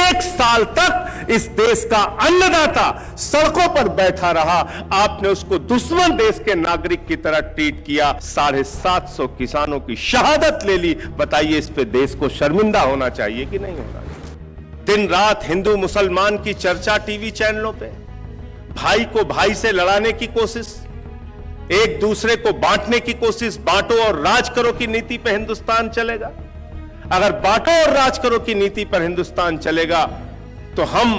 1 साल तक इस देश का अन्नदाता सड़कों पर बैठा रहा, आपने उसको दुश्मन देश के नागरिक की तरह ट्रीट किया। 750 किसानों की शहादत ले ली। बताइए, इस पे देश को शर्मिंदा होना चाहिए कि नहीं होना चाहिए? दिन रात हिंदू मुसलमान की चर्चा टीवी चैनलों पे, भाई को भाई से लड़ाने की कोशिश, एक दूसरे को बांटने की कोशिश, बांटो और राज करो की नीति पर हिंदुस्तान चलेगा। अगर बांटो और राज करो की नीति पर हिंदुस्तान चलेगा तो हम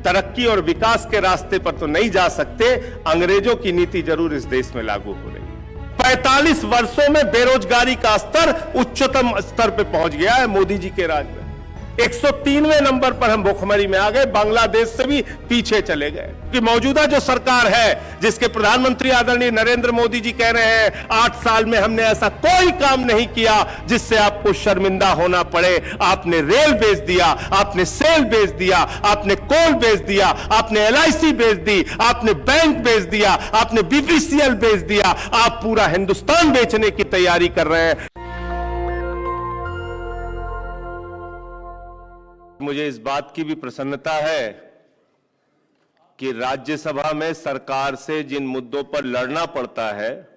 तरक्की और विकास के रास्ते पर तो नहीं जा सकते। अंग्रेजों की नीति जरूर इस देश में लागू हो रही है। 45 वर्षों में बेरोजगारी का स्तर उच्चतम स्तर पर पहुंच गया है मोदी जी के राज में। 103वें नंबर पर हम भुखमरी में आ गए, बांग्लादेश से भी पीछे चले गए। कि मौजूदा जो सरकार है, जिसके प्रधानमंत्री आदरणीय नरेंद्र मोदी जी कह रहे हैं 8 साल में हमने ऐसा कोई काम नहीं किया जिससे आपको शर्मिंदा होना पड़े। आपने रेल बेच दिया, आपने सेल बेच दिया, आपने कोल बेच दिया, आपने LIC बेच दी, आपने बैंक बेच दिया, आपने BPCL बेच दिया। आप पूरा हिंदुस्तान बेचने की तैयारी कर रहे हैं। मुझे इस बात की भी प्रसन्नता है कि राज्यसभा में सरकार से जिन मुद्दों पर लड़ना पड़ता है,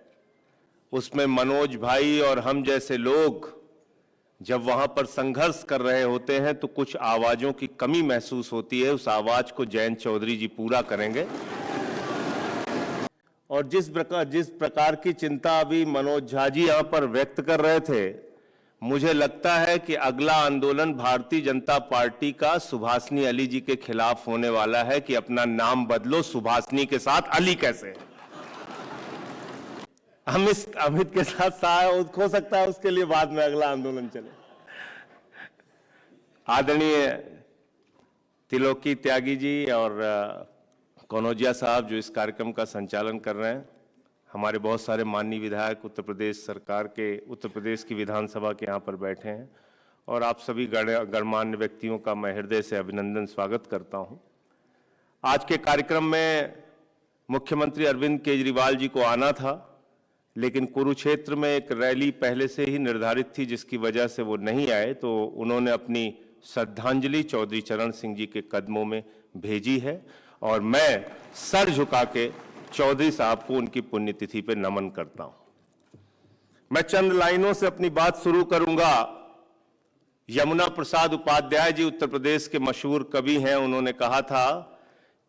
उसमें मनोज भाई और हम जैसे लोग जब वहां पर संघर्ष कर रहे होते हैं तो कुछ आवाजों की कमी महसूस होती है। उस आवाज को जयंत चौधरी जी पूरा करेंगे। और जिस प्रकार की चिंता अभी मनोज झा जी यहां पर व्यक्त कर रहे थे, मुझे लगता है कि अगला आंदोलन भारतीय जनता पार्टी का सुभाषनी अली जी के खिलाफ होने वाला है कि अपना नाम बदलो, सुभाषनी के साथ अली कैसे। हम इस अमित के साथ हो सकता है उसके लिए बाद में अगला आंदोलन चले। आदरणीय त्रिलोकी त्यागी जी और कनौजिया साहब जो इस कार्यक्रम का संचालन कर रहे हैं, हमारे बहुत सारे माननीय विधायक उत्तर प्रदेश सरकार के, उत्तर प्रदेश की विधानसभा के यहाँ पर बैठे हैं, और आप सभी गणमान्य व्यक्तियों का मैं हृदय से अभिनंदन स्वागत करता हूँ। आज के कार्यक्रम में मुख्यमंत्री अरविंद केजरीवाल जी को आना था, लेकिन कुरुक्षेत्र में एक रैली पहले से ही निर्धारित थी जिसकी वजह से वो नहीं आए, तो उन्होंने अपनी श्रद्धांजलि चौधरी चरण सिंह जी के कदमों में भेजी है और मैं सर झुका के चौधरी साहब को उनकी पुण्यतिथि पर नमन करता हूं। मैं चंद लाइनों से अपनी बात शुरू करूंगा। यमुना प्रसाद उपाध्याय जी उत्तर प्रदेश के मशहूर कवि हैं। उन्होंने कहा था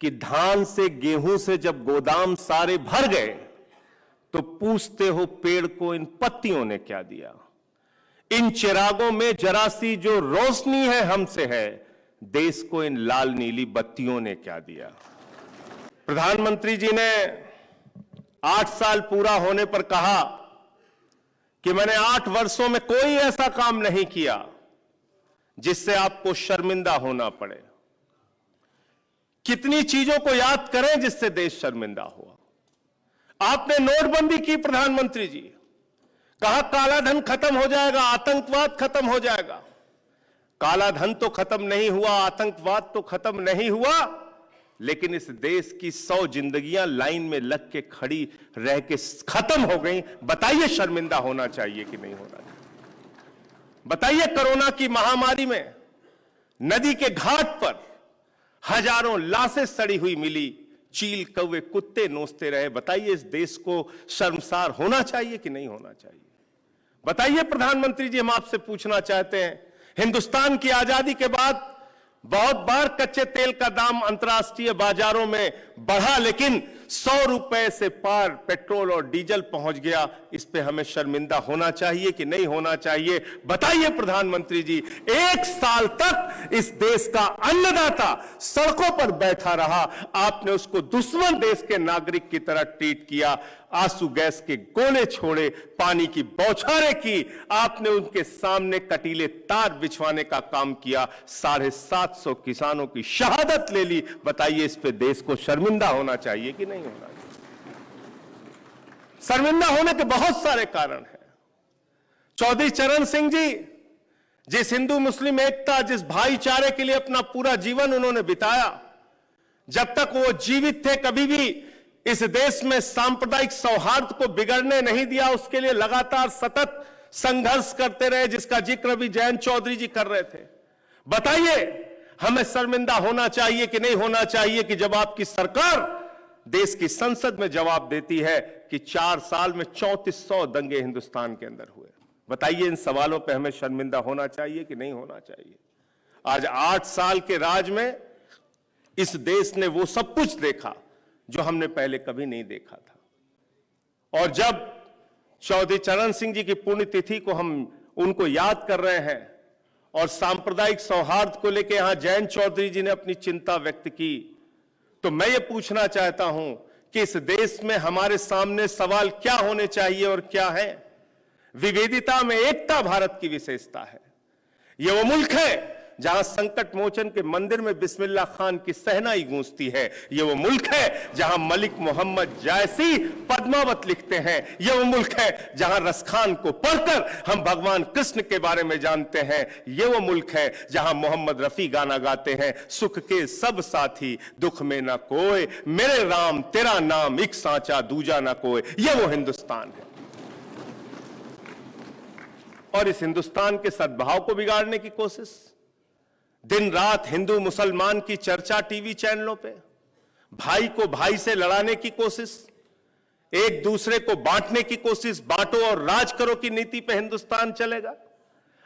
कि धान से गेहूं से जब गोदाम सारे भर गए तो पूछते हो पेड़ को इन पत्तियों ने क्या दिया। इन चिरागों में जरा सी जो रोशनी है हमसे है, देश को इन लाल नीली बत्तियों ने क्या दिया। प्रधानमंत्री जी ने 8 साल पूरा होने पर कहा कि मैंने 8 वर्षों में कोई ऐसा काम नहीं किया जिससे आपको शर्मिंदा होना पड़े। कितनी चीजों को याद करें जिससे देश शर्मिंदा हुआ। आपने नोटबंदी की, प्रधानमंत्री जी, कहा काला धन खत्म हो जाएगा, आतंकवाद खत्म हो जाएगा। काला धन तो खत्म नहीं हुआ, आतंकवाद तो खत्म नहीं हुआ, लेकिन इस देश की 100 जिंदगियां लाइन में लग के खड़ी रह के खत्म हो गई। बताइए, शर्मिंदा होना चाहिए कि नहीं होना चाहिए? बताइए, कोरोना की महामारी में नदी के घाट पर हजारों लाशें सड़ी हुई मिली, चील कौवे कुत्ते नोचते रहे। बताइए, इस देश को शर्मसार होना चाहिए कि नहीं होना चाहिए? बताइए प्रधानमंत्री जी, हम आपसे पूछना चाहते हैं, हिंदुस्तान की आजादी के बाद बहुत बार कच्चे तेल का दाम अंतर्राष्ट्रीय बाजारों में बढ़ा, लेकिन 100 रुपए से पार पेट्रोल और डीजल पहुंच गया। इस पे हमें शर्मिंदा होना चाहिए कि नहीं होना चाहिए? बताइए प्रधानमंत्री जी। 1 साल तक इस देश का अन्नदाता सड़कों पर बैठा रहा, आपने उसको दुश्मन देश के नागरिक की तरह ट्रीट किया। आंसू गैस के गोले छोड़े, पानी की बौछारें की, आपने उनके सामने कटीले तार बिछवाने का काम किया। 750 किसानों की शहादत ले ली। बताइए, इस पे देश को शर्मिंदा होना चाहिए कि नहीं होना चाहिए? शर्मिंदा होने के बहुत सारे कारण हैं। चौधरी चरण सिंह जी, जिस हिंदू मुस्लिम एकता, जिस भाईचारे के लिए अपना पूरा जीवन उन्होंने बिताया, जब तक वो जीवित थे कभी भी इस देश में सांप्रदायिक सौहार्द को बिगड़ने नहीं दिया। उसके लिए लगातार सतत संघर्ष करते रहे, जिसका जिक्र भी जयंत चौधरी जी कर रहे थे। बताइए, हमें शर्मिंदा होना चाहिए कि नहीं होना चाहिए कि जब आपकी सरकार देश की संसद में जवाब देती है कि 4 साल में 3400 दंगे हिंदुस्तान के अंदर हुए। बताइए, इन सवालों पे हमें शर्मिंदा होना चाहिए कि नहीं होना चाहिए? आज 8 साल के राज में इस देश ने वो सब कुछ देखा जो हमने पहले कभी नहीं देखा था। और जब चौधरी चरण सिंह जी की पुण्यतिथि को हम उनको याद कर रहे हैं और सांप्रदायिक सौहार्द को लेकर यहां जयंत चौधरी जी ने अपनी चिंता व्यक्त की, तो मैं ये पूछना चाहता हूं कि इस देश में हमारे सामने सवाल क्या होने चाहिए और क्या है? विविधता में एकता भारत की विशेषता है। यह वो मुल्क है जहां संकट मोचन के मंदिर में बिस्मिल्लाह खान की सहनाई गूंजती है। यह वो मुल्क है जहां मलिक मोहम्मद जायसी पद्मावत लिखते हैं। यह वो मुल्क है जहां रसखान को पढ़कर हम भगवान कृष्ण के बारे में जानते हैं। यह वो मुल्क है जहां मोहम्मद रफी गाना गाते हैं, सुख के सब साथी दुख में ना कोई, मेरे राम तेरा नाम एक सांचा दूजा ना कोई। यह वो हिंदुस्तान है। और इस हिंदुस्तान के सद्भाव को बिगाड़ने की कोशिश, दिन रात हिंदू मुसलमान की चर्चा टीवी चैनलों पे, भाई को भाई से लड़ाने की कोशिश, एक दूसरे को बांटने की कोशिश, बांटो और राज करो की नीति पे हिंदुस्तान चलेगा।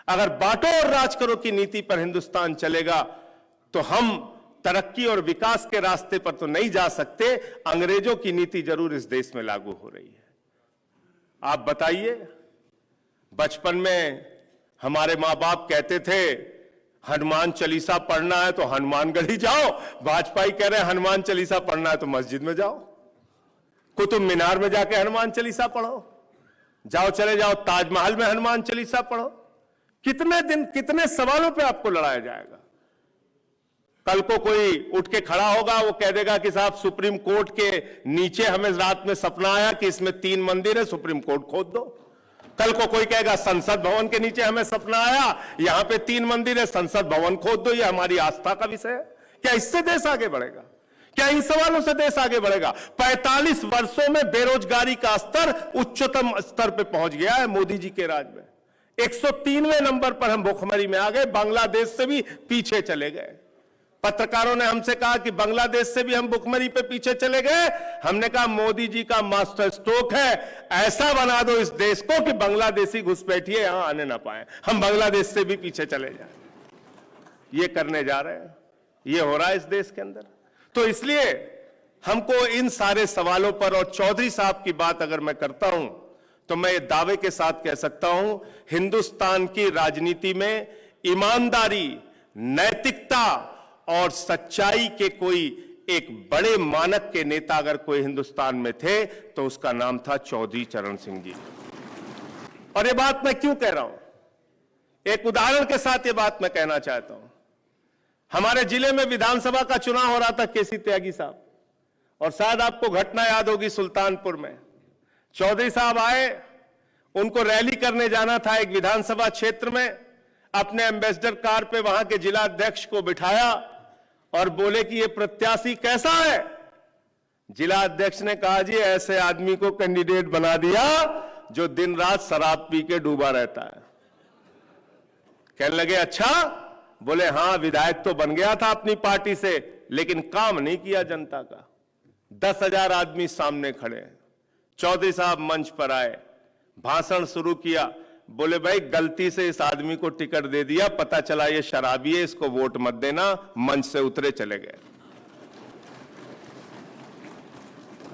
अगर बांटो और राज करो की नीति पर हिंदुस्तान चलेगा तो हम तरक्की और विकास के रास्ते पर तो नहीं जा सकते। अंग्रेजों की नीति जरूर इस देश में लागू हो रही है। आप बताइए, बचपन में हमारे मां बाप कहते थे हनुमान चालीसा पढ़ना है तो हनुमानगढ़ ही जाओ। वाजपेयी कह रहे हैं हनुमान चालीसा पढ़ना है तो मस्जिद में जाओ, कुतुब मीनार में जाके हनुमान चालीसा पढ़ो, जाओ चले जाओ ताजमहल में हनुमान चालीसा पढ़ो। कितने दिन, कितने सवालों पे आपको लड़ाया जाएगा? कल को कोई उठ के खड़ा होगा, वो कह देगा कि साहब सुप्रीम कोर्ट के नीचे हमें रात में सपना आया कि इसमें 3 मंदिर है, सुप्रीम कोर्ट खोद दो। कल को कोई कहेगा संसद भवन के नीचे हमें सपना आया, यहां पे 3 मंदिर है, संसद भवन खोद दो, ये हमारी आस्था का विषय है। क्या इससे देश आगे बढ़ेगा? क्या इन सवालों से देश आगे बढ़ेगा? 45 वर्षों में बेरोजगारी का स्तर उच्चतम स्तर पे पहुंच गया है मोदी जी के राज में। 103वें नंबर पर हम भुखमरी में आ गए, बांग्लादेश से भी पीछे चले गए। पत्रकारों ने हमसे कहा कि बांग्लादेश से भी हम भुखमरी पे पीछे चले गए। हमने कहा मोदी जी का मास्टर स्ट्रोक है, ऐसा बना दो इस देश को कि बांग्लादेशी घुसपैठिए यहां आने ना पाए, हम बांग्लादेश से भी पीछे चले जाएं। ये करने जा रहे हैं, ये हो रहा है इस देश के अंदर। तो इसलिए हमको इन सारे सवालों पर, और चौधरी साहब की बात अगर मैं करता हूं तो मैं दावे के साथ कह सकता हूं, हिंदुस्तान की राजनीति में ईमानदारी, नैतिकता और सच्चाई के कोई एक बड़े मानक के नेता अगर कोई हिंदुस्तान में थे तो उसका नाम था चौधरी चरण सिंह जी। और ये बात मैं क्यों कह रहा हूं? एक उदाहरण के साथ ये बात मैं कहना चाहता हूं। हमारे जिले में विधानसभा का चुनाव हो रहा था, केसी त्यागी साहब, और शायद आपको घटना याद होगी सुल्तानपुर में। चौधरी साहब आए, उनको रैली करने जाना था एक विधानसभा क्षेत्र में। अपने एम्बेसडर कार पे वहां के जिला अध्यक्ष को बिठाया और बोले कि ये प्रत्याशी कैसा है? जिला अध्यक्ष ने कहा, जी ऐसे आदमी को कैंडिडेट बना दिया जो दिन रात शराब पी के डूबा रहता है। कहने लगे अच्छा? बोले हाँ, विधायक तो बन गया था अपनी पार्टी से, लेकिन काम नहीं किया जनता का। 10,000 आदमी सामने खड़े हैं। चौधरी साहब मंच पर आए, भाषण शुरू किया। बोले भाई गलती से इस आदमी को टिकट दे दिया, पता चला ये शराबी है, इसको वोट मत देना। मंच से उतरे, चले गए।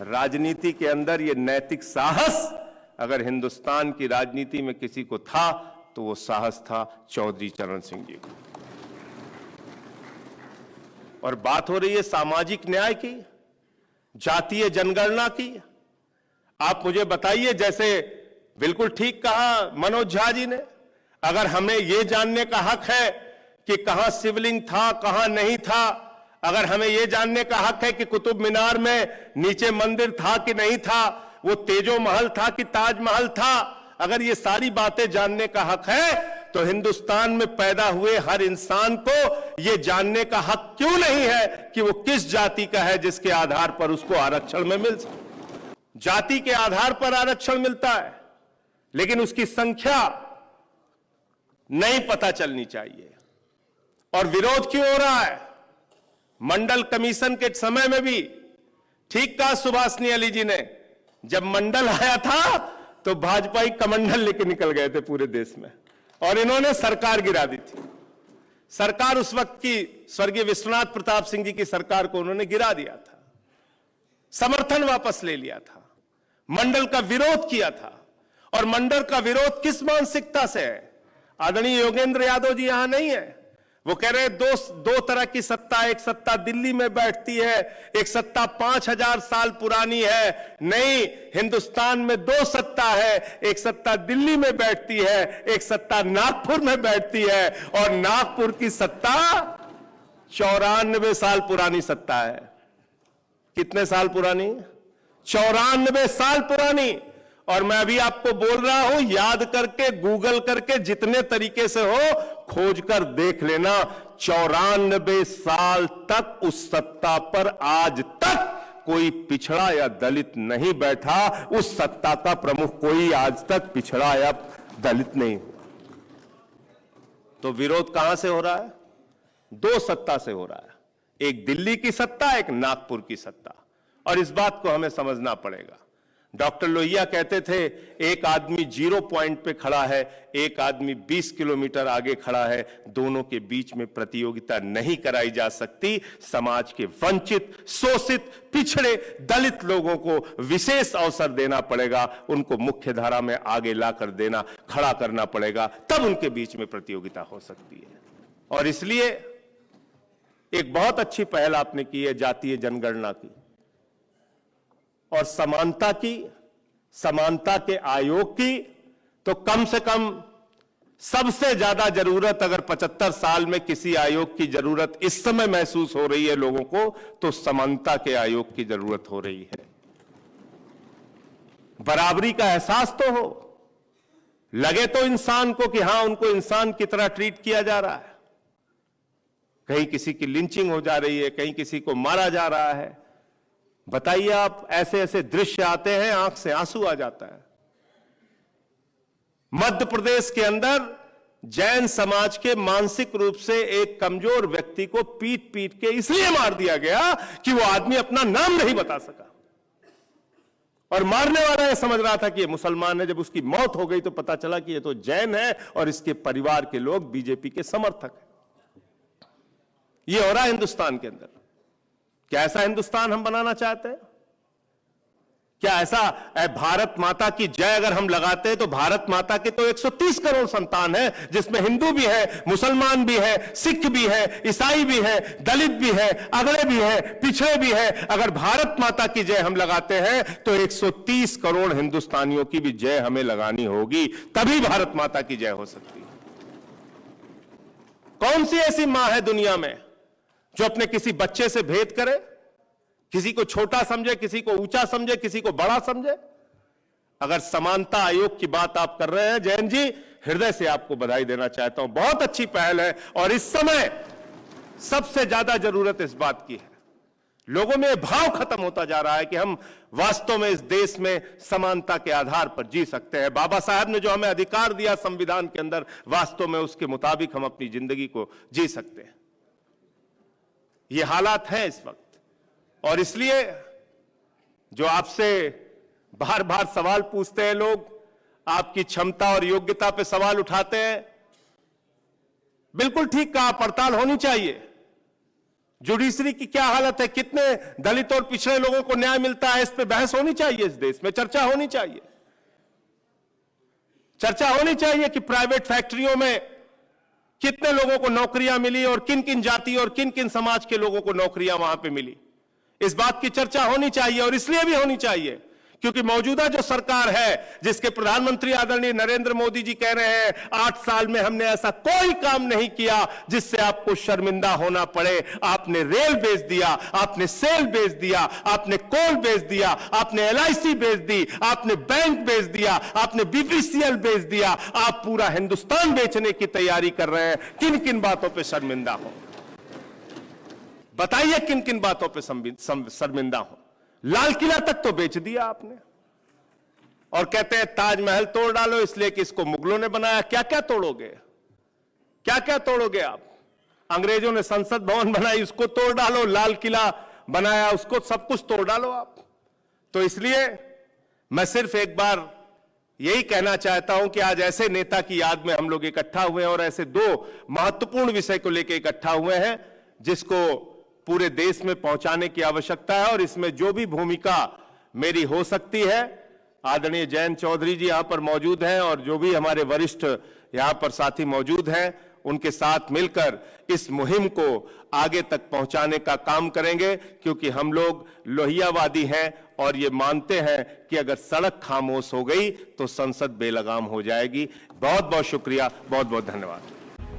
राजनीति के अंदर ये नैतिक साहस अगर हिंदुस्तान की राजनीति में किसी को था तो वो साहस था चौधरी चरण सिंह जी को। और बात हो रही है सामाजिक न्याय की, जातीय जनगणना की। आप मुझे बताइए, जैसे बिल्कुल ठीक कहा मनोज झा जी ने, अगर हमें यह जानने का हक है कि कहां शिवलिंग था, कहां नहीं था, अगर हमें यह जानने का हक है कि कुतुब मीनार में नीचे मंदिर था कि नहीं था, वो तेजो महल था कि ताजमहल था, अगर ये सारी बातें जानने का हक है तो हिंदुस्तान में पैदा हुए हर इंसान को यह जानने का हक क्यों नहीं है कि वो किस जाति का है, जिसके आधार पर उसको आरक्षण में मिल सके। जाति के आधार पर आरक्षण मिलता है, लेकिन उसकी संख्या नहीं पता चलनी चाहिए। और विरोध क्यों हो रहा है? मंडल कमीशन के समय में भी ठीक कहा सुभाषनी अली जी ने, जब मंडल आया था तो भाजपाई कमंडल लेके निकल गए थे पूरे देश में, और इन्होंने सरकार गिरा दी थी। सरकार उस वक्त की स्वर्गीय विश्वनाथ प्रताप सिंह जी की सरकार को उन्होंने गिरा दिया था, समर्थन वापस ले लिया था, मंडल का विरोध किया था। और मंडल का विरोध किस मानसिकता से है? आदरणीय योगेंद्र यादव जी यहां नहीं है, वो कह रहे हैं दो तरह की सत्ता, एक सत्ता दिल्ली में बैठती है, एक सत्ता 5000 साल पुरानी है। नहीं, हिंदुस्तान में दो सत्ता है, एक सत्ता दिल्ली में बैठती है, एक सत्ता नागपुर में बैठती है, और नागपुर की सत्ता 94 साल पुरानी सत्ता है। कितने साल पुरानी? 94 साल पुरानी। और मैं अभी आपको बोल रहा हूं, याद करके, गूगल करके, जितने तरीके से हो खोज कर देख लेना, 94 साल तक उस सत्ता पर आज तक कोई पिछड़ा या दलित नहीं बैठा। उस सत्ता का प्रमुख कोई आज तक पिछड़ा या दलित नहीं हुआ। तो विरोध कहां से हो रहा है? दो सत्ता से हो रहा है, एक दिल्ली की सत्ता, एक नागपुर की सत्ता। और इस बात को हमें समझना पड़ेगा। डॉक्टर लोहिया कहते थे, एक आदमी 0 पॉइंट पे खड़ा है, एक आदमी 20 किलोमीटर आगे खड़ा है, दोनों के बीच में प्रतियोगिता नहीं कराई जा सकती। समाज के वंचित, शोषित, पिछड़े, दलित लोगों को विशेष अवसर देना पड़ेगा, उनको मुख्य धारा में आगे लाकर देना, खड़ा करना पड़ेगा, तब उनके बीच में प्रतियोगिता हो सकती है। और इसलिए एक बहुत अच्छी पहल आपने की है जातीय जनगणना की और समानता की, समानता के आयोग की। तो कम से कम सबसे ज्यादा जरूरत अगर 75 साल में किसी आयोग की जरूरत इस समय महसूस हो रही है लोगों को, तो समानता के आयोग की जरूरत हो रही है। बराबरी का एहसास तो हो, लगे तो इंसान को कि हां उनको इंसान की तरह ट्रीट किया जा रहा है। कहीं किसी की लिंचिंग हो जा रही है, कहीं किसी को मारा जा रहा है। बताइए आप, ऐसे ऐसे दृश्य आते हैं, आंख से आंसू आ जाता है। मध्य प्रदेश के अंदर जैन समाज के मानसिक रूप से एक कमजोर व्यक्ति को पीट पीट के इसलिए मार दिया गया कि वो आदमी अपना नाम नहीं बता सका, और मारने वाला यह समझ रहा था कि ये मुसलमान है। जब उसकी मौत हो गई तो पता चला कि ये तो जैन है और इसके परिवार के लोग बीजेपी के समर्थक हैं। ये हो रहा है हिंदुस्तान के अंदर। क्या ऐसा हिंदुस्तान हम बनाना चाहते हैं? क्या ऐसा भारत माता की जय अगर हम लगाते हैं तो भारत माता के तो 130 करोड़ संतान है, जिसमें हिंदू भी है, मुसलमान भी है, सिख भी है, ईसाई भी है, दलित भी है, अगड़े भी है, पिछड़े भी है। अगर भारत माता की जय हम लगाते हैं तो 130 करोड़ हिंदुस्तानियों की भी जय हमें लगानी होगी, तभी भारत माता की जय हो सकती है। कौन सी ऐसी मां है दुनिया में जो अपने किसी बच्चे से भेद करे, किसी को छोटा समझे, किसी को ऊंचा समझे, किसी को बड़ा समझे? अगर समानता आयोग की बात आप कर रहे हैं जैन जी, हृदय से आपको बधाई देना चाहता हूं। बहुत अच्छी पहल है, और इस समय सबसे ज्यादा जरूरत इस बात की है। लोगों में भाव खत्म होता जा रहा है कि हम वास्तव में इस देश में समानता के आधार पर जी सकते हैं। बाबा साहब ने जो हमें अधिकार दिया संविधान के अंदर, वास्तव में उसके मुताबिक हम अपनी जिंदगी को जी सकते हैं। ये हालात हैं इस वक्त, और इसलिए जो आपसे बार बार सवाल पूछते हैं लोग, आपकी क्षमता और योग्यता पे सवाल उठाते हैं, बिल्कुल ठीक कहा, पड़ताल होनी चाहिए। जुडिशरी की क्या हालत है, कितने दलित और पिछड़े लोगों को न्याय मिलता है, इस पे बहस होनी चाहिए। इस देश में चर्चा होनी चाहिए। चर्चा होनी चाहिए कि प्राइवेट फैक्ट्रियों में कितने लोगों को नौकरियां मिली और किन किन जाति और किन किन समाज के लोगों को नौकरियां वहां पे मिली। इस बात की चर्चा होनी चाहिए, और इसलिए भी होनी चाहिए क्योंकि मौजूदा जो सरकार है, जिसके प्रधानमंत्री आदरणीय नरेंद्र मोदी जी कह रहे हैं 8 साल में हमने ऐसा कोई काम नहीं किया जिससे आपको शर्मिंदा होना पड़े। आपने रेल बेच दिया, आपने सेल बेच दिया, आपने कोल बेच दिया, आपने LIC बेच दी, आपने बैंक बेच दिया, आपने BPCL बेच दिया, आप पूरा हिंदुस्तान बेचने की तैयारी कर रहे हैं। किन किन बातों पर शर्मिंदा हो? बताइए किन किन बातों पर शर्मिंदा हो? लाल किला तक तो बेच दिया आपने, और कहते हैं ताजमहल तोड़ डालो इसलिए कि इसको मुगलों ने बनाया। क्या क्या तोड़ोगे, क्या क्या तोड़ोगे आप? अंग्रेजों ने संसद भवन बनाई, उसको तोड़ डालो, लाल किला बनाया, उसको सब कुछ तोड़ डालो आप। तो इसलिए मैं सिर्फ एक बार यही कहना चाहता हूं कि आज ऐसे नेता की याद में हम लोग इकट्ठा हुए हैं और ऐसे दो महत्वपूर्ण विषय को लेकर इकट्ठा हुए हैं जिसको पूरे देश में पहुंचाने की आवश्यकता है। और इसमें जो भी भूमिका मेरी हो सकती है, आदरणीय जयंत चौधरी जी यहां पर मौजूद हैं और जो भी हमारे वरिष्ठ यहां पर साथी मौजूद हैं, उनके साथ मिलकर इस मुहिम को आगे तक पहुंचाने का काम करेंगे, क्योंकि हम लोग लोहियावादी हैं और ये मानते हैं कि अगर सड़क खामोश हो गई तो संसद बेलगाम हो जाएगी। बहुत बहुत शुक्रिया, बहुत बहुत धन्यवाद।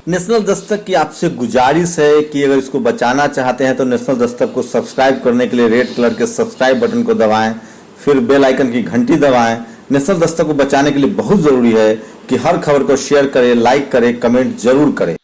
नेशनल दस्तक की आपसे गुजारिश है कि अगर इसको बचाना चाहते हैं तो नेशनल दस्तक को सब्सक्राइब करने के लिए रेड कलर के सब्सक्राइब बटन को दबाएं, फिर बेल आइकन की घंटी दबाएं। नेशनल दस्तक को बचाने के लिए बहुत जरूरी है कि हर खबर को शेयर करें, लाइक करें, कमेंट जरूर करें।